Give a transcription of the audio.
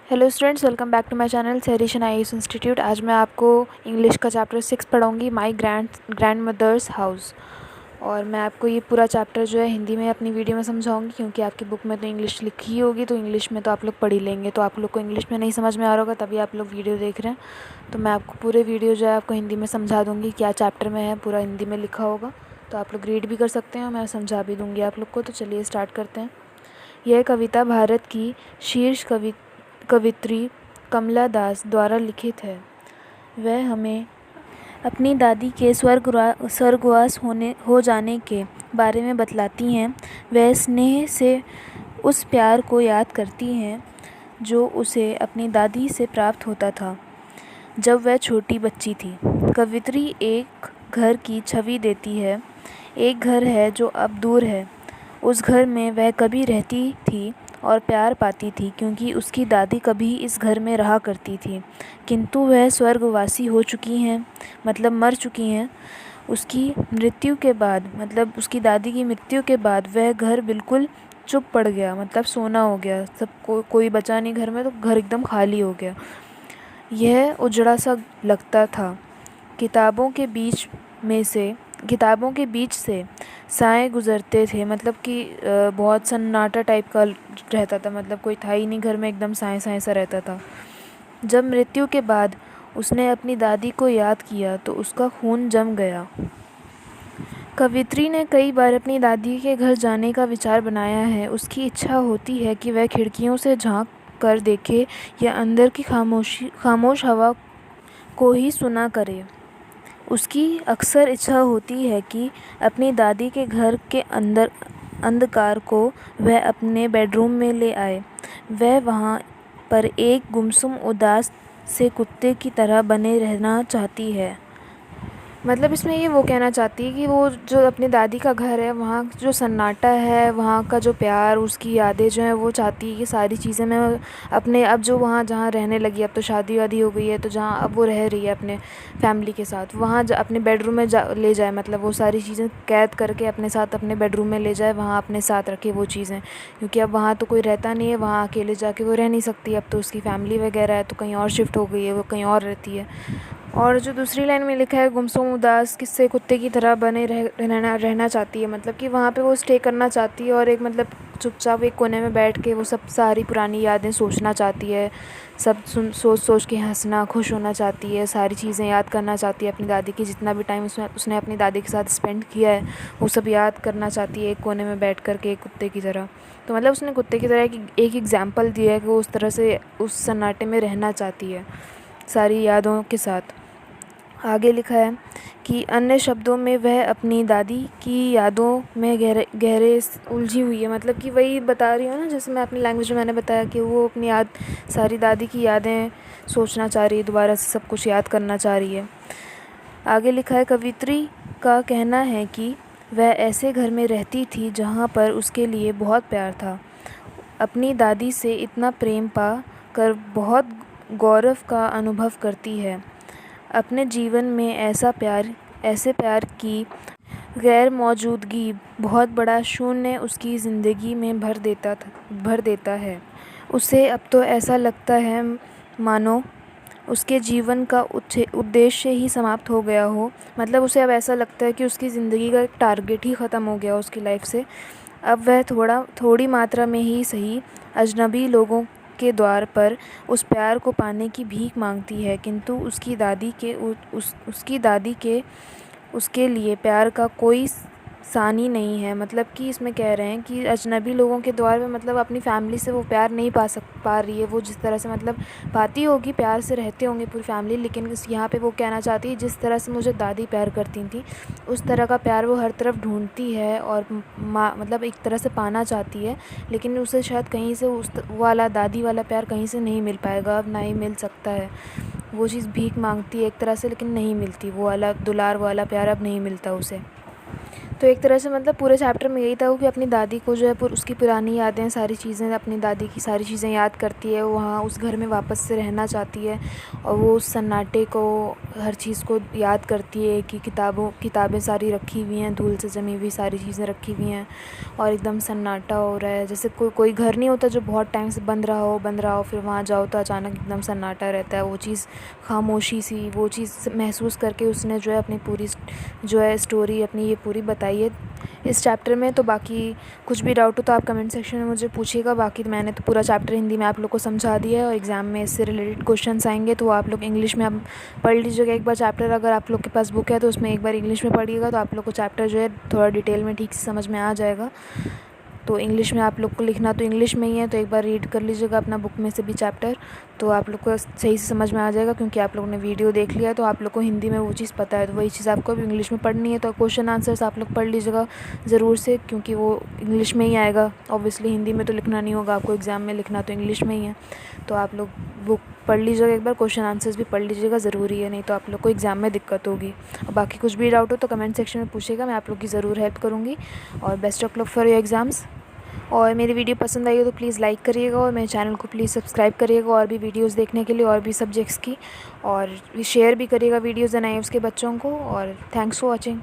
Hello students, welcome back to my channel सैरिशन IAS institute. आज मैं आपको इंग्लिश का चैप्टर 6 पढ़ाऊंगी, माय ग्रैंड मदर्स हाउस। और मैं आपको ये पूरा चैप्टर जो है हिंदी में अपनी वीडियो में समझाऊंगी, क्योंकि आपकी बुक में तो इंग्लिश लिखी ही होगी, तो इंग्लिश में तो आप लोग पढ़ ही लेंगे। तो आप लोग को इंग्लिश में नहीं समझ में आ रहा होगा, तभी आप लोग वीडियो देख रहे हैं। तो मैं आपको पूरे वीडियो जो है आपको हिंदी में समझा दूँगी, क्या चैप्टर में है पूरा हिंदी में लिखा होगा। तो आप लोग रीड भी कर सकते हैं और मैं समझा भी दूँगी आप लोग को। तो चलिए स्टार्ट करते हैं। यह कविता भारत की शीर्ष कवित्री कमला दास द्वारा लिखित है। वह हमें अपनी दादी के स्वर्गवास हो जाने के बारे में बतलाती हैं। वह स्नेह से उस प्यार को याद करती हैं जो उसे अपनी दादी से प्राप्त होता था जब वह छोटी बच्ची थी। कवित्री एक घर की छवि देती है। एक घर है जो अब दूर है। उस घर में वह कभी रहती थी और प्यार पाती थी, क्योंकि उसकी दादी कभी इस घर में रहा करती थी, किंतु वह स्वर्गवासी हो चुकी हैं, मतलब मर चुकी हैं। उसकी मृत्यु के बाद, मतलब उसकी दादी की मृत्यु के बाद वह घर बिल्कुल चुप पड़ गया, मतलब सोना हो गया। कोई बचा नहीं घर में, तो घर एकदम खाली हो गया। यह उजड़ा सा लगता था। किताबों के बीच से साए गुज़रते थे, मतलब कि बहुत सन्नाटा टाइप का रहता था, मतलब कोई था ही नहीं घर में, एकदम साए साए सा रहता था। जब मृत्यु के बाद उसने अपनी दादी को याद किया तो उसका खून जम गया। कवित्री ने कई बार अपनी दादी के घर जाने का विचार बनाया है। उसकी इच्छा होती है कि वह खिड़कियों से झांक कर देखे या अंदर की खामोश हवा को ही सुना करे। उसकी अक्सर इच्छा होती है कि अपनी दादी के घर के अंधकार को वह अपने बेडरूम में ले आए। वह वहाँ पर एक गुमसुम उदास से कुत्ते की तरह बने रहना चाहती है। मतलब इसमें ये वो कहना चाहती है कि वो जो अपनी दादी का घर है, वहाँ जो सन्नाटा है, वहाँ का जो प्यार, उसकी यादें जो हैं, वो चाहती है कि सारी चीज़ें मैं अपने, अब जो वहाँ जहाँ रहने लगी, अब तो शादी वादी हो गई है, तो जहाँ अब वो रह रही है अपने फैमिली के साथ, वहाँ अपने बेडरूम में ले जाए, मतलब वो सारी चीज़ें कैद करके अपने साथ अपने बेडरूम में ले जाए, वहाँ अपने साथ रखे वो चीज़ें। क्योंकि अब वहाँ तो कोई रहता नहीं है, वहाँ अकेले जाके वो रह नहीं सकती। अब तो उसकी फैमिली वगैरह है, तो कहीं और शिफ्ट हो गई है, वो कहीं और रहती है। और जो दूसरी लाइन में लिखा है, गुमसुम उदास किससे कुत्ते की तरह बने रहना चाहती है, मतलब कि वहाँ पे वो स्टे करना चाहती है और एक, मतलब चुपचाप एक कोने में बैठ के वो सब सारी पुरानी यादें सोचना चाहती है। सब सोच के हंसना, खुश होना चाहती है, सारी चीज़ें याद करना चाहती है अपनी दादी की। जितना भी टाइम उसने अपनी दादी के साथ स्पेंड किया है, वो सब याद करना चाहती है एक कोने में बैठ कर के, एक कुत्ते की तरह। तो मतलब उसने कुत्ते की तरह एक एग्ज़ाम्पल दिया है कि वो उस तरह से उस सन्नाटे में रहना चाहती है सारी यादों के साथ। आगे लिखा है कि अन्य शब्दों में वह अपनी दादी की यादों में गहरे उलझी हुई है। मतलब कि वही बता रही हूँ ना, जैसे मैं अपनी लैंग्वेज में मैंने बताया कि वो अपनी सारी दादी की यादें सोचना चाह रही है, दोबारा से सब कुछ याद करना चाह रही है। आगे लिखा है, कवित्री का कहना है कि वह ऐसे घर में रहती थी जहाँ पर उसके लिए बहुत प्यार था। अपनी दादी से इतना प्रेम पा कर बहुत गौरव का अनुभव करती है। अपने जीवन में ऐसे प्यार की गैर मौजूदगी बहुत बड़ा शून्य उसकी ज़िंदगी में भर देता है। उसे अब तो ऐसा लगता है मानो उसके जीवन का उद्देश्य ही समाप्त हो गया हो। मतलब उसे अब ऐसा लगता है कि उसकी ज़िंदगी का एक टारगेट ही ख़त्म हो गया उसकी लाइफ से। अब वह थोड़ी मात्रा में ही सही अजनबी लोगों के द्वार पर उस प्यार को पाने की भीख मांगती है, किंतु उसकी दादी के उसके लिए प्यार का कोई सानी नहीं है। मतलब कि इसमें कह रहे हैं कि अजनबी लोगों के द्वार पे, मतलब अपनी फैमिली से वो प्यार नहीं पा रही है। वो जिस तरह से, मतलब पाती होगी, प्यार से रहते होंगे पूरी फैमिली, लेकिन यहाँ पे वो कहना चाहती है जिस तरह से मुझे दादी प्यार करती थी, उस तरह का प्यार वो हर तरफ ढूंढती है और मतलब एक तरह से पाना चाहती है, लेकिन उसे शायद कहीं से उस वाला दादी वाला प्यार कहीं से नहीं मिल पाएगा, अब ना ही मिल सकता है। वो चीज़ भीख मांगती है एक तरह से, लेकिन नहीं मिलती, वो वाला दुलार वाला प्यार अब नहीं मिलता उसे। तो एक तरह से मतलब पूरे चैप्टर में यही था वो कि अपनी दादी को जो है उसकी पुरानी यादें, सारी चीज़ें, अपनी दादी की सारी चीज़ें याद करती है, वहाँ उस घर में वापस से रहना चाहती है और वो उस सन्नाटे को, हर चीज़ को याद करती है कि किताबें सारी रखी हुई हैं, धूल से जमी हुई सारी चीज़ें रखी हुई हैं और एकदम सन्नाटा हो रहा है, जैसे कोई घर नहीं होता जो बहुत टाइम से बंद रहा हो, फिर वहाँ जाओ तो अचानक एकदम सन्नाटा रहता है, वो चीज़, खामोशी सी, वो चीज़ महसूस करके उसने जो है अपनी पूरी जो है स्टोरी अपनी ये पूरी बताई है इस चैप्टर में। तो बाकी कुछ भी डाउट हो तो आप कमेंट सेक्शन में मुझे पूछिएगा। बाकी तो मैंने तो पूरा चैप्टर हिंदी में आप लोग को समझा दिया है और एग्ज़ाम में इससे रिलेटेड क्वेश्चंस आएंगे तो आप लोग इंग्लिश में आप पढ़ लीजिएगा एक बार चैप्टर। अगर आप लोग के पास बुक है तो उसमें एक बार इंग्लिश में पढ़िएगा तो आप लोग को चैप्टर जो है थोड़ा डिटेल में ठीक से समझ में आ जाएगा। तो इंग्लिश में आप लोग को लिखना तो इंग्लिश में ही है, तो एक बार रीड कर लीजिएगा अपना बुक में से भी चैप्टर, तो आप लोग को सही से समझ में आ जाएगा। क्योंकि आप लोगों ने वीडियो देख लिया है तो आप लोग को हिंदी में वो चीज़ पता है, तो वही चीज़ आपको भी इंग्लिश में पढ़नी है। तो क्वेश्चन आंसर्स आप लोग पढ़ लीजिएगा ज़रूर से, क्योंकि वो इंग्लिश में ही आएगा ऑब्वियसली, हिंदी में तो लिखना नहीं होगा आपको, एग्ज़ाम में लिखना तो इंग्लिश में ही है। तो आप लोग बुक पढ़ लीजिएगा एक बार, क्वेश्चन आंसर्स भी पढ़ लीजिएगा, ज़रूरी है, नहीं तो आप लोग को एग्ज़ाम में दिक्कत होगी। और बाकी कुछ भी डाउट हो तो कमेंट सेक्शन में पूछिएगा, मैं आप लोग की ज़रूर हेल्प करूँगी। और best of luck for your exams. और मेरी वीडियो पसंद आई हो तो प्लीज़ लाइक करिएगा और मेरे चैनल को प्लीज़ सब्सक्राइब करिएगा और भी वीडियोस देखने के लिए, और भी सब्जेक्ट्स की, और शेयर भी करिएगा वीडियोस एंड आई उसके बच्चों को। और थैंक्स फॉर वॉचिंग।